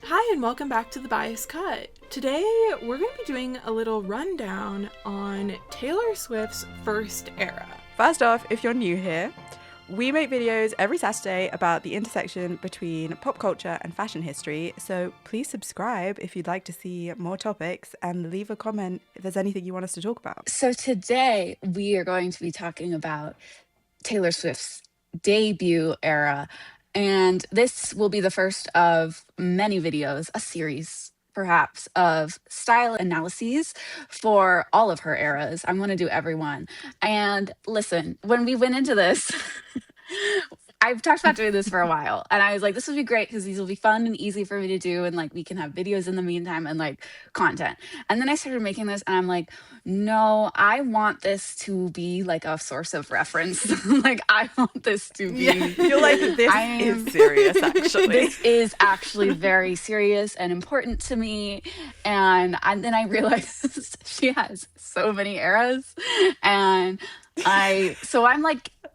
Hi, and welcome back to The Bias Cut. Today, we're going to be doing a little rundown on Taylor Swift's first era. First off, if you're new here, we make videos every Saturday about the intersection between pop culture and fashion history, so please subscribe if you'd like to see more topics and leave a comment if there's anything you want us to talk about. So today we are going to be talking about Taylor Swift's debut era, and this will be the first of many videos, a series perhaps of style analyses for all of her eras. I'm going to do every one. And listen, when we went into this, I've talked about doing this for a while, and I was like, this would be great because these will be fun and easy for me to do, and like we can have videos in the meantime and like content. And then I started making this, and I'm like, no, I want this to be like a source of reference. Like I want this to be. You're like, this is serious, actually. This is actually very serious and important to me. And then I realized she has so many eras, and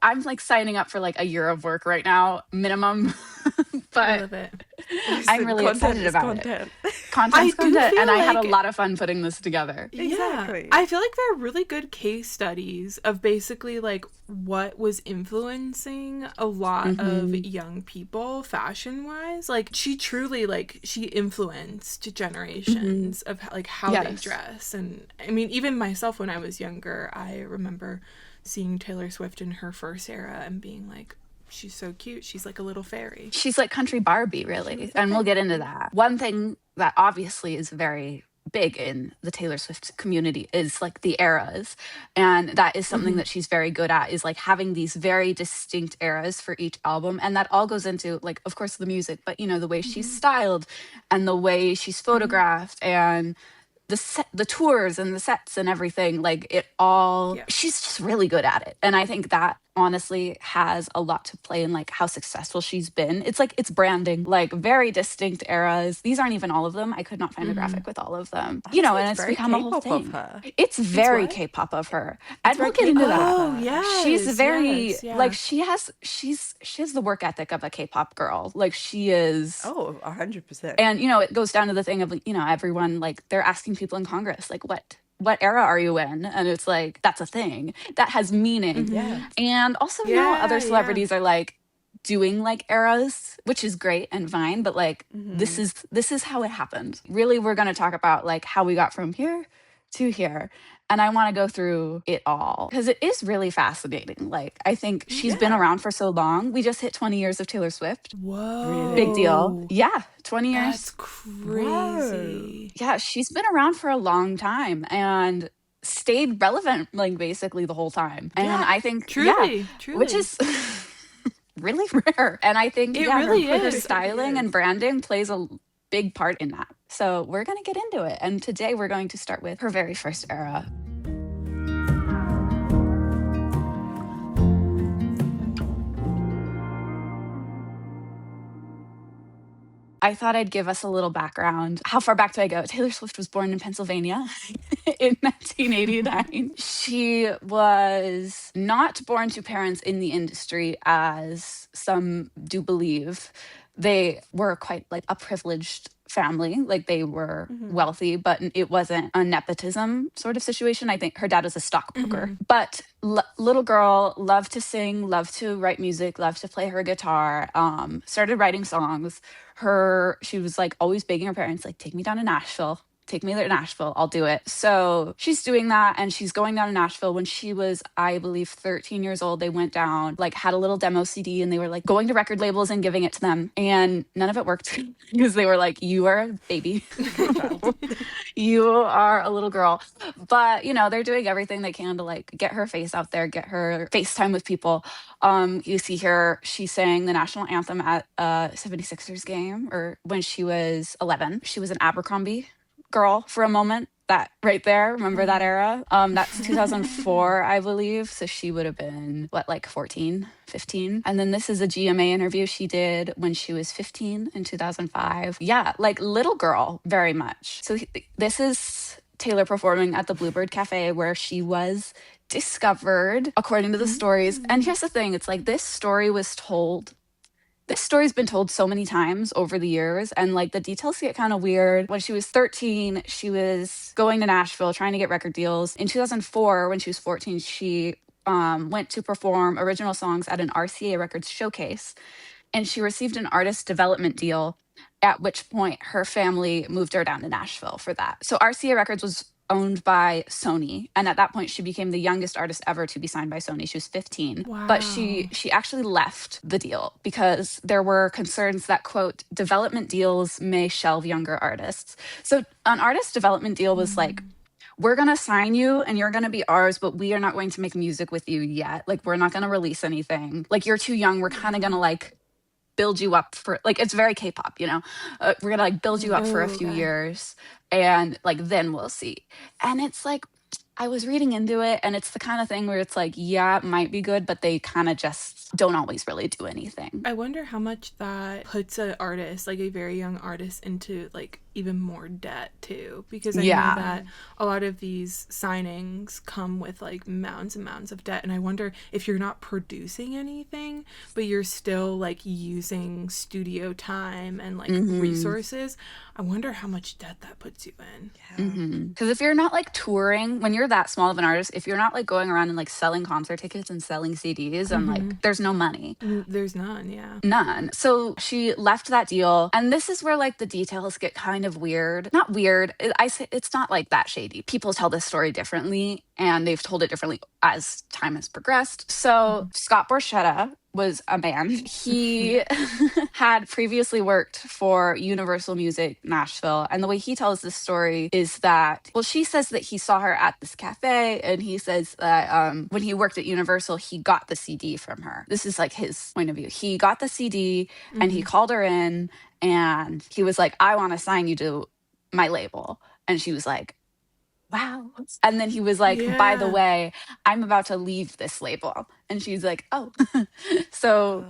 I'm like signing up for like a year of work right now, minimum. But I love it. I'm really excited about it. Content's content, and I had a lot of fun putting this together. Exactly. Yeah, I feel like they're really good case studies of basically like what was influencing a lot of young people fashion-wise. Like she truly she influenced generations of like how they dress. And I mean, even myself when I was younger, I remember seeing Taylor Swift in her first era and being like, she's so cute. She's like a little fairy. She's like country Barbie, really. And we'll get into that. One thing that obviously is very big in the Taylor Swift community is like the eras. And that is something that she's very good at, is like having these very distinct eras for each album. And that all goes into like, of course, the music, but you know, the way she's styled and the way she's photographed and the tours and the sets and everything, like it all, she's just really good at it. And I think that honestly has a lot to play in like how successful she's been. It's like, it's branding, like very distinct eras. These aren't even all of them. I could not find a graphic with all of them, you know, and it's become a whole thing. It's very K-pop of her. And we'll get into that. Oh, yeah. She's very, like she's the work ethic of a K-pop girl. Like she is. Oh, 100%. And, you know, it goes down to the thing of, you know, everyone, like they're asking people in Congress, like, what era are you in? And it's like, that's a thing that has meaning. And also now other celebrities are like doing like eras, which is great and fine, but like this is how it happened. Really, we're going to talk about like how we got from here to here. And I want to go through it all because it is really fascinating. Like, I think she's been around for so long. We just hit 20 years of Taylor Swift. Whoa. Big deal. Yeah, 20 years. That's crazy. Whoa. Yeah, she's been around for a long time and stayed relevant like basically the whole time. And I think truly, which is really rare. And I think it really her styling and branding plays a big part in that. So we're going to get into it. And today we're going to start with her very first era. I thought I'd give us a little background. How far back do I go? Taylor Swift was born in Pennsylvania in 1989. She was not born to parents in the industry, as some do believe. They were quite like a privileged family, like they were wealthy, but it wasn't a nepotism sort of situation. I think her dad was a stockbroker, but little girl, loved to sing, loved to write music, loved to play her guitar, started writing songs. She was like always begging her parents, like, take me down to Nashville. Take me there to Nashville. I'll do it. So she's doing that, and she's going down to Nashville. When she was, I believe, 13 years old, they went down, like had a little demo CD, and they were like going to record labels and giving it to them. And none of it worked because they were like, you are a baby. You are a little girl. But, you know, they're doing everything they can to like get her face out there, get her FaceTime with people. You see her, she sang the national anthem at a 76ers game, or when she was 11. She was an Abercrombie girl for a moment. That right there, remember that era? That's 2004, I believe. So she would have been, what, like 14, 15? And then this is a GMA interview she did when she was 15 in 2005. Yeah, like little girl, very much. So this is Taylor performing at the Bluebird Cafe where she was discovered, according to the stories. And here's the thing, it's like this story was told This story's been told so many times over the years, and like the details get kind of weird. When she was 13, she was going to Nashville trying to get record deals. In 2004, when she was 14, she went to perform original songs at an RCA Records showcase, and she received an artist development deal, at which point her family moved her down to Nashville for that. So RCA Records was owned by Sony, and at that point she became the youngest artist ever to be signed by Sony. She was 15. Wow. But she actually left the deal because there were concerns that, quote, development deals may shelve younger artists. So an artist development deal was like, we're going to sign you and you're going to be ours, but we are not going to make music with you yet. Like, we're not going to release anything. Like, you're too young. We're kind of going to like build you up for, like, it's very K-pop, you know, we're gonna like build you up for a few years and like then we'll see. And it's like, I was reading into it, and it's the kind of thing where it's like, yeah, it might be good, but they kind of just don't always really do anything. I wonder how much that puts an artist, like a very young artist, into like even more debt too, because I know that a lot of these signings come with like mounds and mounds of debt, and I wonder if you're not producing anything but you're still like using studio time and like resources, I wonder how much debt that puts you in. Because if you're not like touring, when you're that small of an artist, if you're not like going around and like selling concert tickets and selling CDs, and like there's no money. There's none. None. So she left that deal, and this is where like the details get kind of weird. Not weird. I say it's not like that shady. People tell this story differently, and they've told it differently as time has progressed. So Scott Borchetta was a man. He had previously worked for Universal Music Nashville, and the way he tells this story is that, well, she says that he saw her at this cafe, and he says that when he worked at Universal, he got the CD from her. This is like his point of view. He got the CD and he called her in, and he was like, I want to sign you to my label. And she was like, wow. And then he was like, by the way, I'm about to leave this label. And she's like, oh. So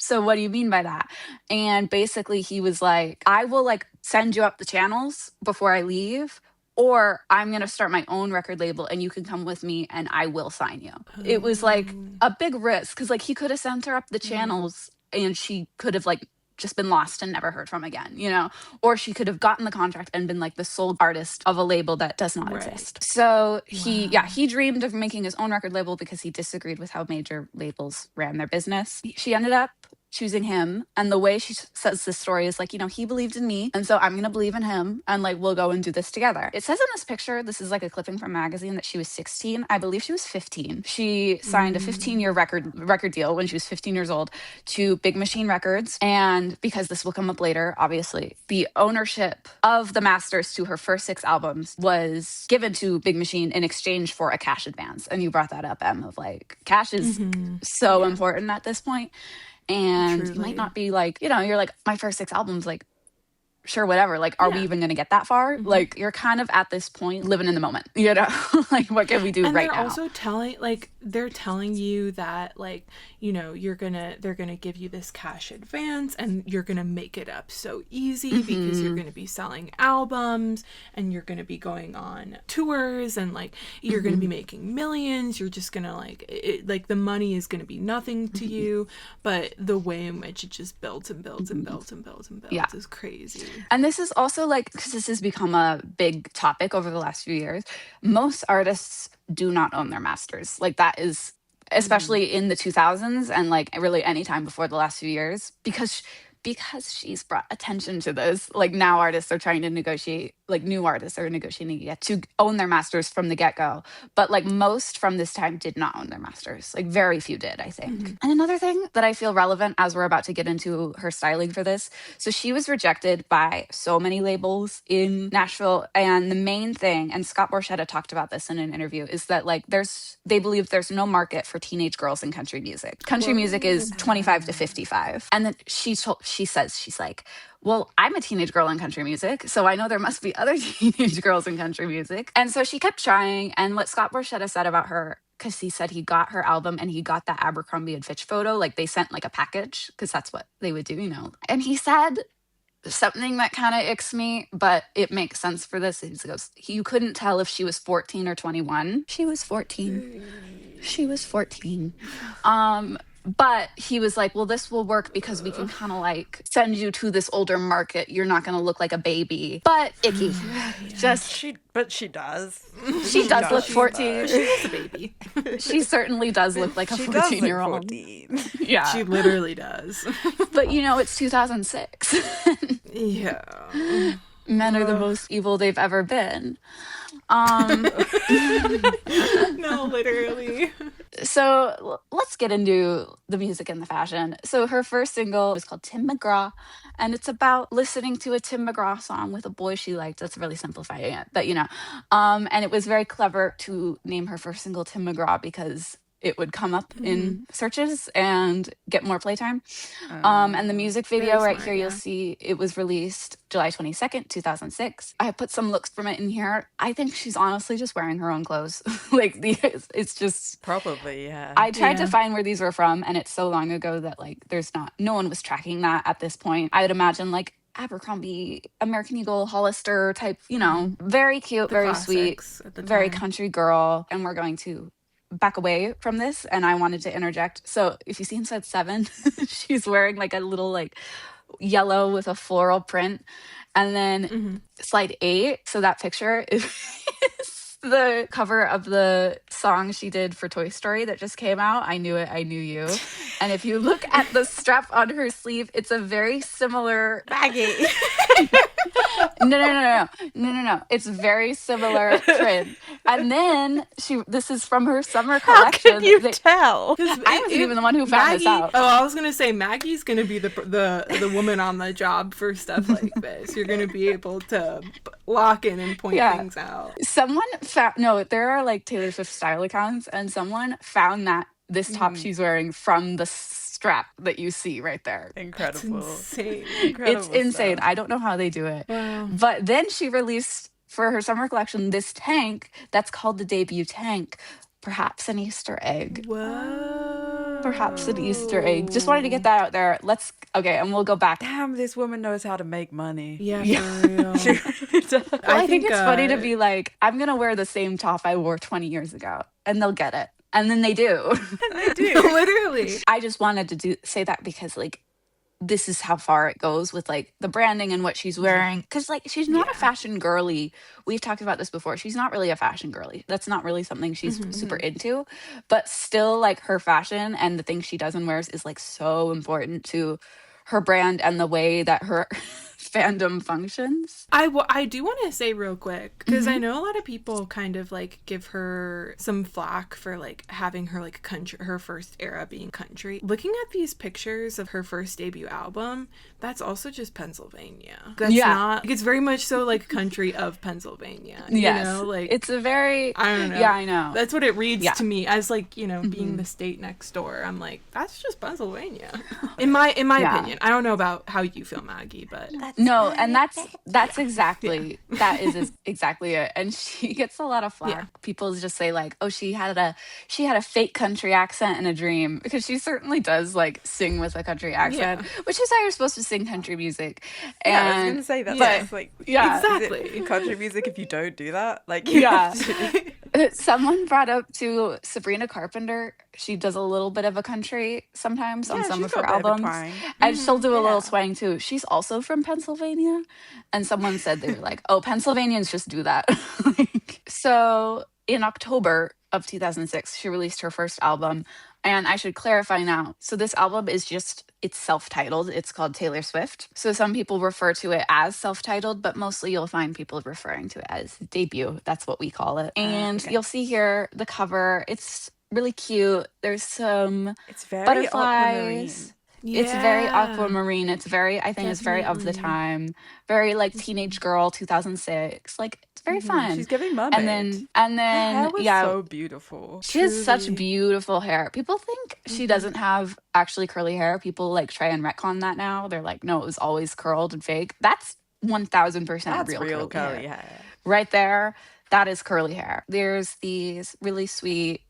what do you mean by that? And basically he was like, I will like send you up the channels before I leave, or I'm going to start my own record label and you can come with me and I will sign you. It was like a big risk, because like he could have sent her up the channels and she could have like just been lost and never heard from again, you know, or she could have gotten the contract and been like the sole artist of a label that does not exist. So he dreamed of making his own record label because he disagreed with how major labels ran their business. She ended up choosing him, and the way she says this story is like, you know, he believed in me, and so I'm gonna believe in him, and like we'll go and do this together. It says in this picture, this is like a clipping from a magazine, that she was 16. I believe she was 15. She signed a 15-year record deal when she was 15 years old to Big Machine Records, and because this will come up later, obviously, the ownership of the masters to her first 6 albums was given to Big Machine in exchange for a cash advance. And you brought that up, Em, of like, cash is so important at this point. And you might not be like, you know, you're like, my first 6 albums, like, sure, whatever. Like, are we even going to get that far? Like, you're kind of at this point living in the moment, you know? Like, what can we do right now? And they're also telling you that, like, you know, they're gonna give you this cash advance and you're gonna make it up so easy because you're gonna be selling albums and you're gonna be going on tours and like you're gonna be making millions. You're just gonna like the money is gonna be nothing to you, but the way in which it just builds and builds and builds and builds and builds is crazy. And this is also like, because this has become a big topic over the last few years, most artists do not own their masters. Like, that is, especially in the 2000s and like really any time before the last few years, because she's brought attention to this. Like, now artists are trying to negotiate, like new artists are negotiating to own their masters from the get-go. But like most from this time did not own their masters. Like very few did, I think. And another thing that I feel relevant as we're about to get into her styling for this. So she was rejected by so many labels in Nashville. And the main thing, and Scott Borchetta talked about this in an interview, is that like they believe there's no market for teenage girls in country music. Country music is 25 to 55. And then she says, she's like, well, I'm a teenage girl in country music, so I know there must be other teenage girls in country music. And so she kept trying. And what Scott Borchetta said about her, because he said he got her album and he got that Abercrombie and Fitch photo, like they sent like a package, because that's what they would do, you know. And he said something that kind of icks me, but it makes sense for this. He goes, you couldn't tell if she was 14 or 21. She was 14. She was 14. But he was like, well, this will work because we can kind of like send you to this older market. You're not going to look like a baby. But icky. Just She does. she does look 14. She is a baby. She certainly does look like a She does look 14-year-old. 14. Yeah. She literally does. But it's 2006. Yeah. Men are the most evil they've ever been. No, literally. So let's get into the music and the fashion. So her first single was called Tim McGraw, and it's about listening to a Tim McGraw song with a boy she liked. That's really simplifying it, but and it was very clever to name her first single Tim McGraw because it would come up in searches and get more playtime. And the music video right smart, here, you'll see it was released July 22nd, 2006. I put some looks from it in here. I think she's honestly just wearing her own clothes. Like it's just Probably, yeah. I tried to find where these were from, and it's so long ago that like no one was tracking that at this point. I would imagine like Abercrombie, American Eagle, Hollister type, very cute, very sweet, very country girl. And we're going to back away from this, and I wanted to interject. So if you see inside 7, she's wearing like a little like yellow with a floral print, and then slide 8. So that picture is the cover of the song she did for Toy Story that just came out. I Knew It, I Knew You. And if you look at the strap on her sleeve, it's a very similar Maggie. No. It's very similar print. And then this is from her summer collection. How can you tell? I wasn't even the one who found this out. Oh, I was gonna say Maggie's gonna be the woman on the job for stuff like this. You're gonna be able to lock in and point things out. Someone there are like Taylor Swift style accounts, and someone found this top she's wearing from the strap that you see right there. Incredible. That's insane. It's insane. I don't know how they do it. Wow. But then she released for her summer collection this tank that's called the debut tank. Perhaps an Easter egg. Whoa. Perhaps an Easter egg. Just wanted to get that out there. And we'll go back. Damn, this woman knows how to make money. Yeah, for real. I think it's funny to be like, I'm going to wear the same top I wore 20 years ago. And they'll get it. And then they do. And they do. Literally. I just wanted to say that because like, this is how far it goes with like the branding and what she's wearing. Because like she's not a fashion girly. We've talked about this before. She's not really a fashion girly. That's not really something she's super into. But still like her fashion and the things she does and wears is like so important to her brand and the way that her fandom functions. I do want to say real quick, because I know a lot of people kind of like give her some flack for like having her like country, her first era being country. Looking at these pictures of her first debut album, that's also just Pennsylvania. That's not, like, it's very much so like country of Pennsylvania. Yes. You know, like it's a very, I don't know. Yeah, I know. That's what it reads to me as like, being the state next door. I'm like, that's just Pennsylvania. In my opinion. I don't know about how you feel, Maggie, but no, and that's exactly that is exactly it. And she gets a lot of flack. Yeah. People just say like, "Oh, she had a fake country accent in a dream," because she certainly does like sing with a country accent, which is how you're supposed to sing country music. And I was gonna say that's like exactly country music if you don't do that. Like someone brought up to Sabrina Carpenter. She does a little bit of a country sometimes on some of her albums, and she'll do a little twang too. She's also from Pennsylvania, and someone said they were like, "Oh, Pennsylvanians just do that." So in October of 2006, she released her first album, and I should clarify now. So this album is it's self-titled. It's called Taylor Swift. So some people refer to it as self-titled, but mostly you'll find people referring to it as debut. That's what we call it. And you'll see here the cover. It's really cute. There's some butterflies. It's very aquamarine. It's very, I think it's very of the time. Very like teenage girl, 2006. Like it's very fun. She's giving mermaid. And then her hair was so beautiful. She has such beautiful hair. People think she doesn't have actually curly hair. People like try and retcon that now. They're like, no, it was always curled and fake. That's 1000% real curly hair. Right there. That is curly hair. There's these really sweet,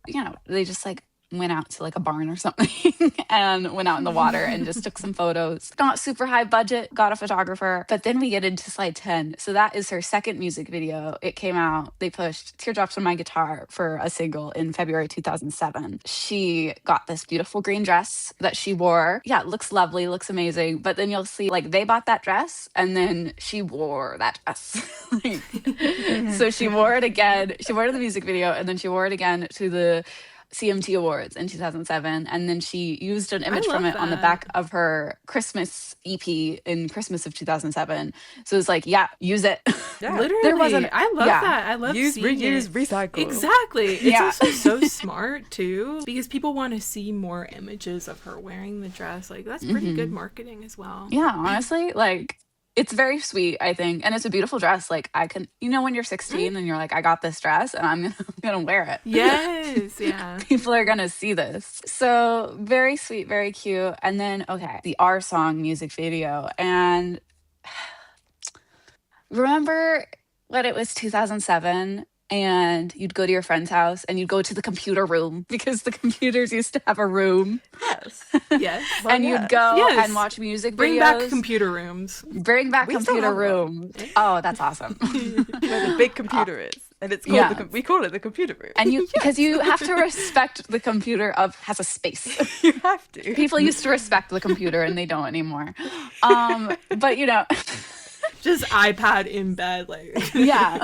they just like went out to like a barn or something and went out in the water and just took some photos. Not super high budget, got a photographer. But then we get into slide 10. So that is her second music video. It came out, they pushed Teardrops on My Guitar for a single in February 2007. She got this beautiful green dress that she wore. Yeah, it looks lovely, looks amazing. But then you'll see like they bought that dress and then she wore that dress. So she wore it again. She wore it in the music video and then she wore it again to the CMT Awards in 2007, and then she used an image from it on the back of her Christmas EP in Christmas of 2007. So it's like, yeah, use it. Yeah. Literally, I love that. I love use, seeing reuse, it. recycle. Exactly. It's also so smart too, because people want to see more images of her wearing the dress. Like that's pretty good marketing as well. Yeah, honestly, like. It's very sweet, I think. And it's a beautiful dress. Like I can, you know, when you're 16 and you're like, I got this dress and I'm gonna wear it. Yes, yeah. People are gonna see this. So very sweet, very cute. And then, okay, the Our Song music video. And remember when it was 2007 and you'd go to your friend's house and you'd go to the computer room because the computers used to have a room. Yes. Yes. Well, and you'd go and watch music videos. Bring back computer rooms. Bring back computer rooms. Oh, that's awesome. Where the big computer is. And it's called we call it the computer room. And you because you have to respect the computer has a space. You have to. People used to respect the computer and they don't anymore. But you know, just iPad in bed, like yeah.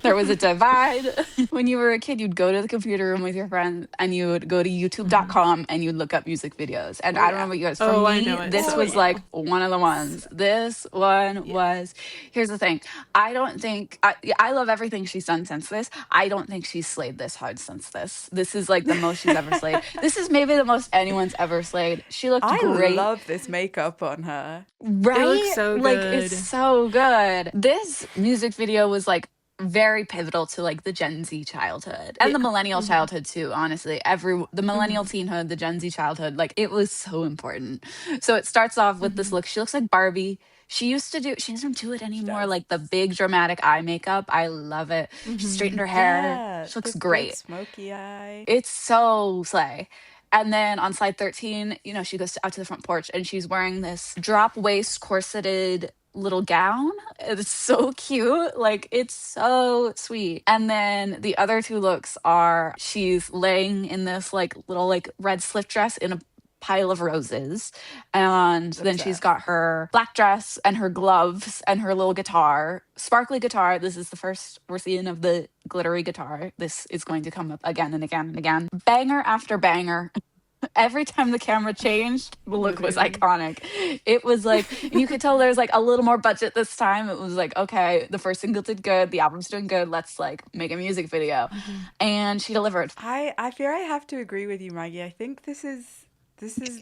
There was a divide. When you were a kid, you'd go to the computer room with your friends and you would go to youtube.com and you'd look up music videos. And I don't know about you guys. For me, this was like one of the ones. This one was, here's the thing. I don't think, I love everything she's done since this. I don't think she's slayed this hard since this. This is like the most she's ever slayed. This is maybe the most anyone's ever slayed. She looked great. I love this makeup on her. Right? It looks so good. Like, it's so good. This music video was like very pivotal to like the Gen Z childhood and the millennial childhood too, honestly. The millennial teenhood, the Gen Z childhood, like it was so important. So it starts off with this look. She looks like Barbie. She doesn't do it anymore. Like the big dramatic eye makeup. I love it. She straightened her hair. Yeah, she looks great. Smoky eye. It's so slay. And then on slide 13, you know, she goes out to the front porch and she's wearing this drop waist corseted little gown. It's so cute. Like, it's so sweet. And then the other two looks are she's laying in this like little like red slip dress in a pile of roses, and then she's got her black dress and her gloves and her little guitar, sparkly guitar. This is the first we're seeing of the glittery guitar. This is going to come up again and again and again, banger after banger. Every time the camera changed, the look was iconic. It was like, you could tell there's like a little more budget this time. It was like, okay, the first single did good, the album's doing good, let's like make a music video. And she delivered. I fear I have to agree with you, Maggie. I think this is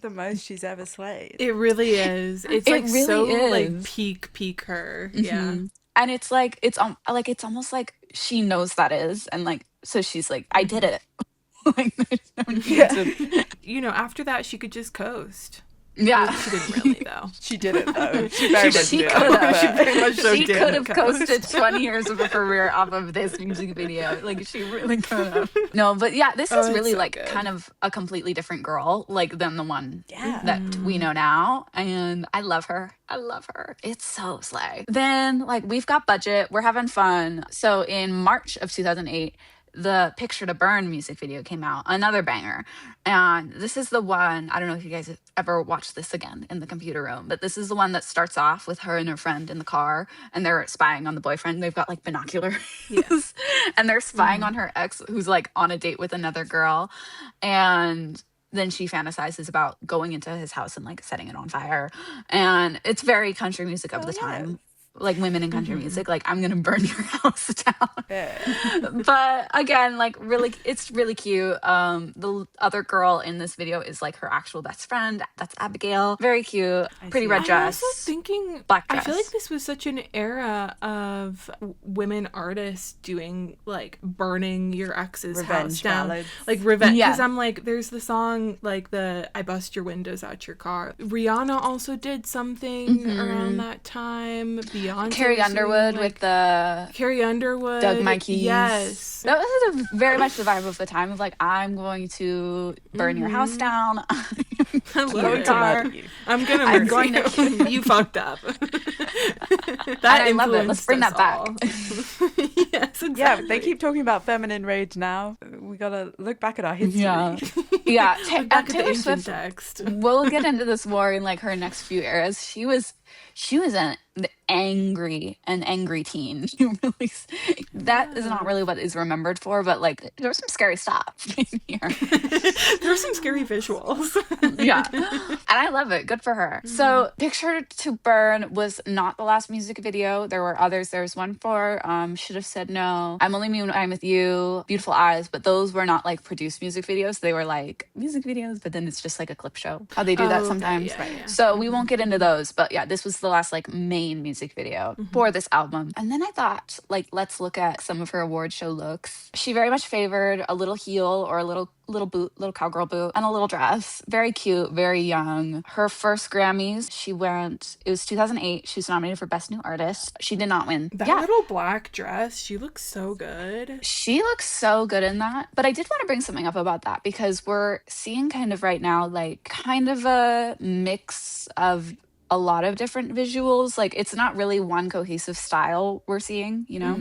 the most she's ever slayed. It really is. It's like really so like peak her. Yeah. And it's like it's almost like she knows that is, and like so she's like, I did it. Like there's no need to... You know, after that she could just coast. Yeah. Well, she didn't really though. She didn't though. She very much did. She could have coasted 20 years of her career off of this music video. Like she really could have. No, but yeah, this is really so like good. Kind of a completely different girl, like than the one that we know now. And I love her. It's so slay. Then like we've got budget, we're having fun. So in March of 2008, the Picture to Burn music video came out, another banger. And this is the one, I don't know if you guys have ever watched this again in the computer room, but this is the one that starts off with her and her friend in the car and they're spying on the boyfriend. They've got like binoculars and they're spying on her ex who's like on a date with another girl. And then she fantasizes about going into his house and like setting it on fire. And it's very country music of the time. Like women in country music, like I'm gonna burn your house down. But again, like really, it's really cute. The other girl in this video is like her actual best friend. That's Abigail. Very cute. Pretty red dress. I'm also thinking, black dress. I feel like this was such an era of women artists doing like burning your ex's house down, ballads. Like revenge. Because I'm like, there's the song like the I Bust Your Windows Out Your Car. Rihanna also did something around that time. Beyonce Carrie was doing, Underwood like, with the Carrie Underwood. Doug My Keys. Yes. That was very much the vibe of the time of like, I'm going to burn your house down. I love Going it. to murder you. I'm gonna I'm murder going you. to- You fucked up. And That I love it. Let's influenced bring us that back. all. Yes, exactly. Yeah, they keep talking about feminine rage now. We gotta look back at our history. Yeah. Look back at the Taylor ancient Swift, text. we'll get into this more in like her next few eras. She was an angry teen. That is not really what is remembered for, but like there's some scary stuff in here. There's some scary visuals. Yeah. And I love it. Good for her. So Picture to Burn was not the last music video. There were others. There was one for Should Have Said No, I'm Only Me When I'm With You, Beautiful Eyes, but those were not like produced music videos. They were like music videos, but then it's just like a clip show. How they do that Okay, sometimes. yeah. So we won't get into those, but yeah, this was the last like main music video for this album. And then I thought, like, let's look at some of her award show looks. She very much favored a little heel or a little boot, little cowgirl boot, and a little dress. Very cute, very young. Her first Grammys, it was 2008. She was nominated for Best New Artist. She did not win. That little black dress, she looks so good. She looks so good in that. But I did want to bring something up about that because we're seeing kind of right now, like, kind of a mix of a lot of different visuals. Like, it's not really one cohesive style we're seeing, you know?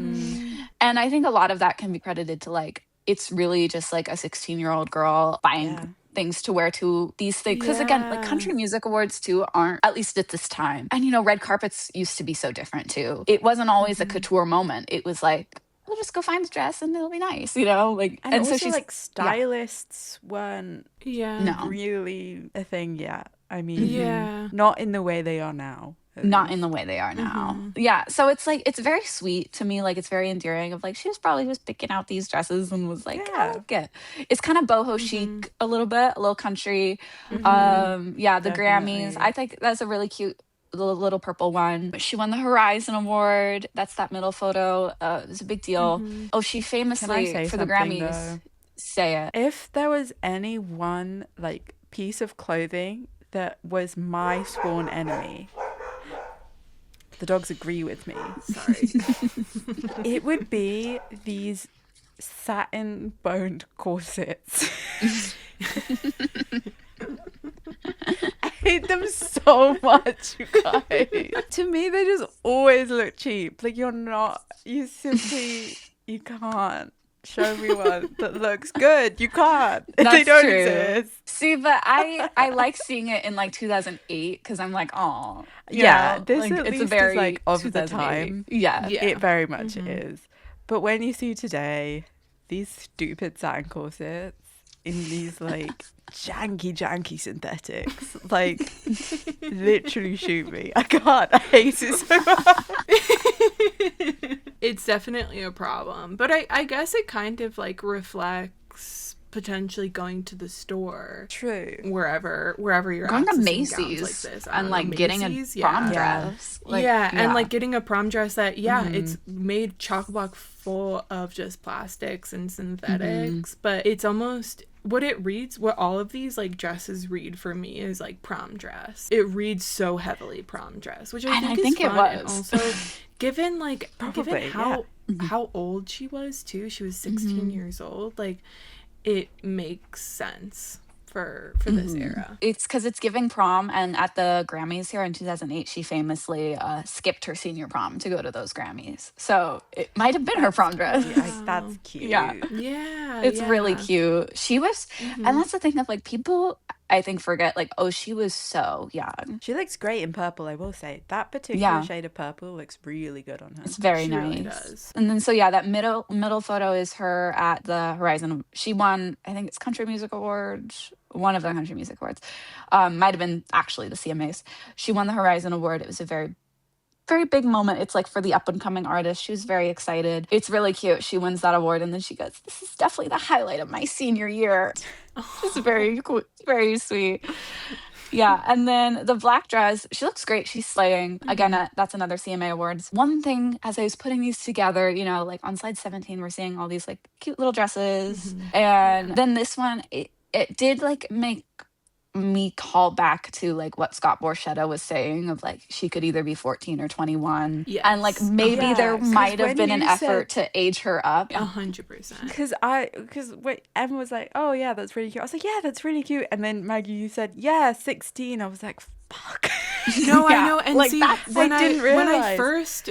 And I think a lot of that can be credited to, like, it's really just like a 16-year-old girl buying things to wear to these things. Because again, like country music awards too aren't, at least at this time. And you know, red carpets used to be so different too. It wasn't always a couture moment. It was like, we'll just go find the dress and it'll be nice, you know? Like, And also, so she's like, stylists weren't no. really a thing yet. I mean, not in the way they are now. Not in the way they are now. Yeah. So it's like, it's very sweet to me. Like, it's very endearing of like, she was probably just picking out these dresses and was like, I like it. It's kind of boho chic a little bit, a little country. The Definitely. Grammys. I think that's a really cute little purple one. She won the Horizon Award. That's that middle photo. It was a big deal. Oh, she famously, for the Grammys, say it. If there was any one, like, piece of clothing that was my sworn enemy, the dogs agree with me. Sorry. It would be these satin boned corsets. I hate them so much, you guys. To me, they just always look cheap. Like, you can't show me one that looks good. You can't. That's they don't true. exist. See, but I like seeing it in like 2008 because I'm like, oh, This like, at it's least a very is like of the 2008. time. Yeah. It very much is. But when you see today these stupid satin corsets in these like janky synthetics, like literally shoot me. I can't. I hate it so much. It's definitely a problem. But I guess it kind of like reflects potentially going to the store. True. Wherever you're Going to accessing Macy's gowns like this. I and don't like know, getting Macy's, a prom dress. Like, and like getting a prom dress that it's made chock-a-block full of just plastics and synthetics, but it's almost what all of these like dresses read for me is like prom dress. It reads so heavily prom dress, which I think is it fun. was. And also given Probably, how old she was too, she was 16 years old, like it makes sense for this era. It's because it's giving prom, and at the Grammys here in 2008, she famously skipped her senior prom to go to those Grammys. So it might have been her prom dress. That's cute. Yeah. It's really cute. She was, and that's the thing of like people, I think, forget like, oh, she was so young. She looks great in purple, I will say. That particular shade of purple looks really good on her. It's very She nice. really does. And then so that middle photo is her at the Horizon. She won, I think it's Country Music Awards, one of the Country Music Awards. Might have been actually the CMAs. She won the Horizon Award. It was a very, very big moment. It's like for the up and coming artist. She was very excited. It's really cute. She wins that award and then she goes, "This is definitely the highlight of my senior year." It's very cool, very sweet. Yeah, and then the black dress, she looks great. She's slaying. Again, that's another CMA Awards. One thing, as I was putting these together, you know, like on slide 17, we're seeing all these like cute little dresses. And then this one, it did like make me call back to like what Scott Borchetta was saying of like she could either be 14 or 21, and like Yes. maybe there 'cause might have when been an you effort said to age her up. 100%. because when Emma was like, "Oh yeah, that's really cute," I was like, "Yeah, that's really cute," and then Maggie, you said, "Yeah, 16." I was like, "Fuck." No, I Yeah, know. And like see, that's when I I didn't when I realize. first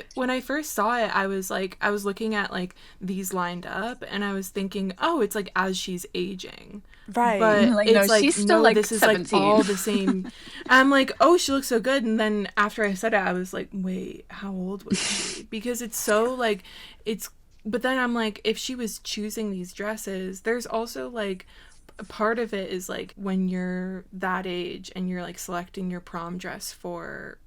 saw it, I was like, I was looking at like these lined up, and I was thinking, oh, it's like as she's aging. Right. But like no, it's like, she's still no, like this is like 17. all the same. I'm like, oh, she looks so good. And then after I said it, I was like, wait, how old was she? Because it's so like, it's, but then I'm like, if she was choosing these dresses, there's also like, a part of it is like when you're that age and you're like selecting your prom dress for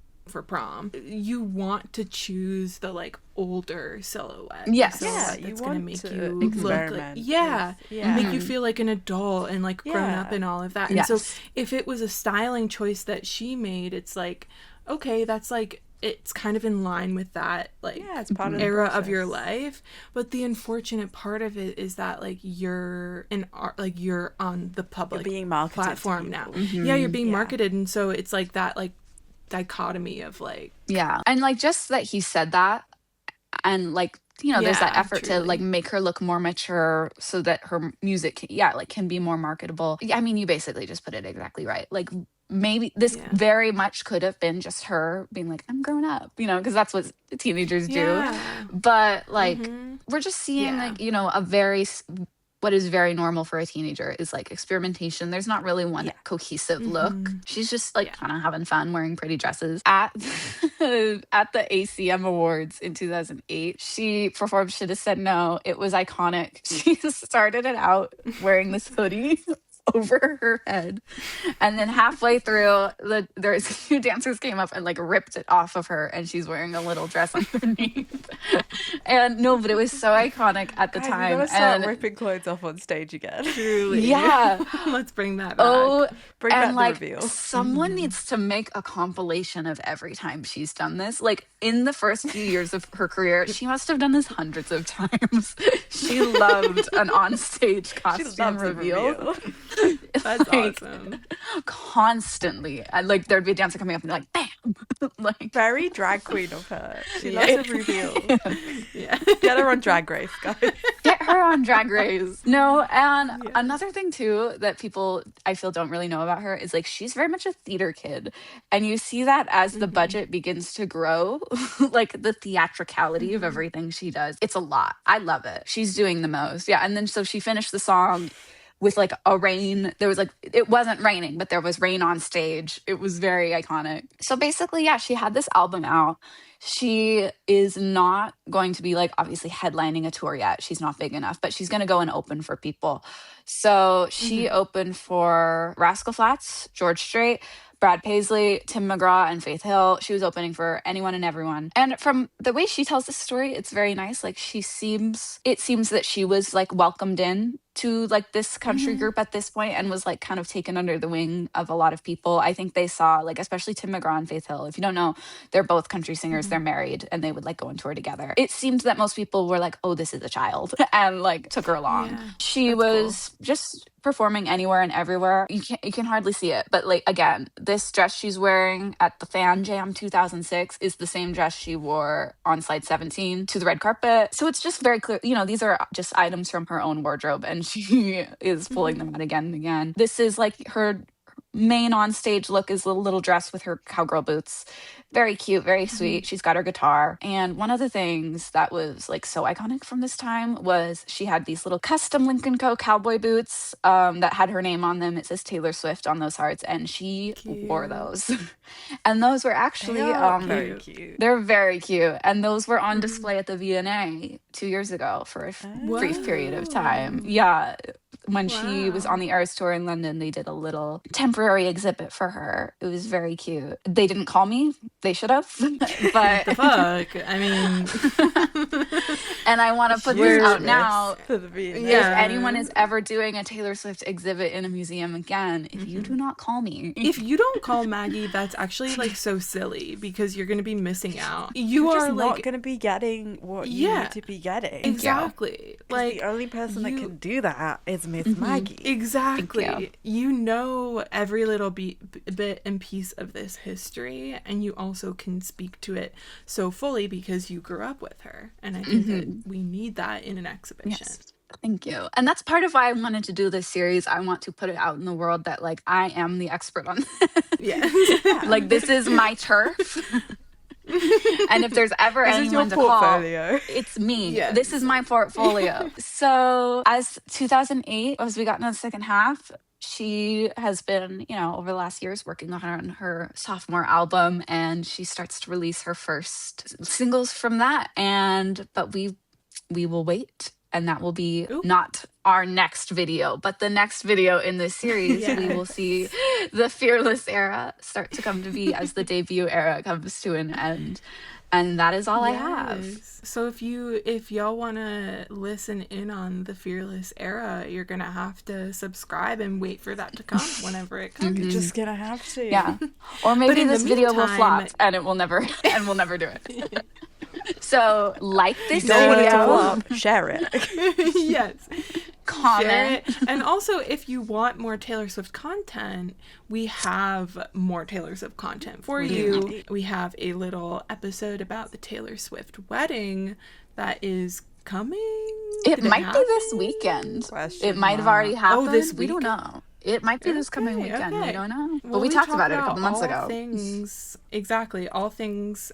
prom, you want to choose the like older silhouette. Yes. The silhouette Yeah, you that's gonna want make to you look like, experiment yeah, with- yeah. make you feel like an adult and like grown up Yeah. and all of that. And so Yes. if it was a styling choice that she made, it's like, okay, that's like, it's kind of in line with that like Yeah, it's part of the era of your process. life. But the unfortunate part of it is that like you're an art, like you're on the public being marketed to platform now. people. Yeah, you're being Yeah. marketed, and so it's like that like dichotomy of like, Yeah. And like just that he said that, and like there's that yeah, effort to like truly. make her look more mature so that her music can be more marketable. Yeah, I mean, you basically just put it exactly right. Like maybe this Yeah. very much could have been just her being like, I'm grown up, because that's what teenagers do. Yeah. But like Mhm. we're just seeing Yeah. like a very what is very normal for a teenager is like experimentation. There's not really one Yeah. cohesive look. She's just like Yeah. kind of having fun wearing pretty dresses. At at the ACM Awards in 2008, she performed Should Have Said No. It was iconic. She started it out wearing this hoodie over her head, and then halfway through there's two dancers came up and like ripped it off of her, and she's wearing a little dress underneath. And no, but it was so iconic at the Guys, we time. gotta start And ripping clothes off on stage again. Truly. yeah. Let's bring that back. Oh, Bring and back like the reveal. someone needs to make a compilation of every time she's done this. Like in the first few years of her career, she must have done this hundreds of times. She loved an onstage costume loves a reveal. That's Like, awesome. constantly. And like there'd be a dancer coming up and be like, bam. Like Very drag queen of her. She Yeah. loves a reveal. Yeah. Get her on Drag Race, guys. get her on Drag Race. No, and another thing too that people I feel don't really know about her is like she's very much a theater kid, and you see that as the budget begins to grow, like the theatricality of everything she does. It's a lot. I love it. She's doing the most. Yeah, and then so she finished the song with like a rain. There was like, it wasn't raining, but there was rain on stage. It was very iconic. So basically, yeah, she had this album out. She is not going to be like obviously headlining a tour yet. She's not big enough, but she's going to go and open for people. So she opened for Rascal Flatts, George Strait, Brad Paisley, Tim McGraw, and Faith Hill. She was opening for anyone and everyone. And from the way she tells the story, it's very nice. Like it seems that she was like welcomed in to like this country group at this point and was like kind of taken under the wing of a lot of people. I think they saw like, especially Tim McGraw and Faith Hill. If you don't know, they're both country singers. They're married and they would like go on tour together. It seemed that most people were like, oh, this is a child, and like took her along. Yeah, She was just performing anywhere and everywhere. You can hardly see it, but like again, this dress she's wearing at the Fan Jam 2006 is the same dress she wore on Slide 17 to the red carpet. So it's just very clear, these are just items from her own wardrobe, and she is pulling them out again and again. This is like her main on stage look is a little dress with her cowgirl boots. Very cute, very sweet. She's got her guitar. And one of the things that was like so iconic from this time was she had these little custom Lincoln Co. cowboy boots that had her name on them. It says Taylor Swift on those hearts, and she wore those. And those were actually very cute. they're very cute. And those were on display at the V&A 2 years ago for a brief period of time. Yeah. When she was on the Eras tour in London, they did a little temporary exhibit for her. It was very cute. They didn't call me. They should have. But The fuck? I mean, And I want to put this out now. For the viewers. If anyone is ever doing a Taylor Swift exhibit in a museum again, if you do not call me. If you don't call Maggie, that's actually like so silly because you're going to be missing out. You're just like not going to be getting what you need to be getting. Exactly. Like the only person that can do that is Miss Maggie. Exactly. You know every little bit and piece of this history, and you also can speak to it so fully because you grew up with her. And I think that we need that in an exhibition. Yes. Thank you. And that's part of why I wanted to do this series. I want to put it out in the world that like I am the expert on this. Like this is my turf. And if there's ever anyone to call, it's me. Yes. This is my portfolio. So as 2008, as we got into the second half, she has been, you know, over the last years working on her sophomore album, and she starts to release her first singles from that. But we will wait. And that will be not our next video, but the next video in this series. We will see the Fearless era start to come to be as the debut era comes to an end. And that is all I have. So if y'all want to listen in on the Fearless era, you're going to have to subscribe and wait for that to come whenever it comes. You're just going to have to. Yeah. Or maybe this video will flop and we'll never do it. So like this video, share it. Yes. Comment. Share it. And also, if you want more Taylor Swift content, we have more Taylor Swift content for you. We have a little episode about the Taylor Swift wedding that is coming. It might be this weekend. It might have already happened. Oh, this week? We don't know. It might be this coming weekend. We don't know. Well, but we talked about it a couple months ago. All things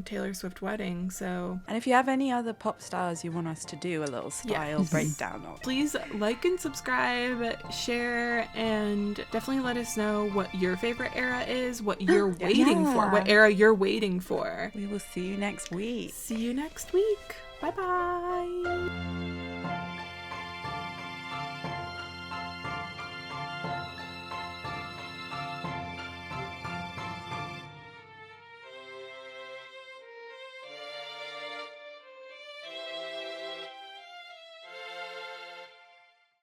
Taylor Swift wedding. So, and if you have any other pop stars you want us to do a little style breakdown of, please like and subscribe, share, and definitely let us know what your favorite era is, what you're waiting for, what era you're waiting for. We will see you next week. See you next week. Bye-bye.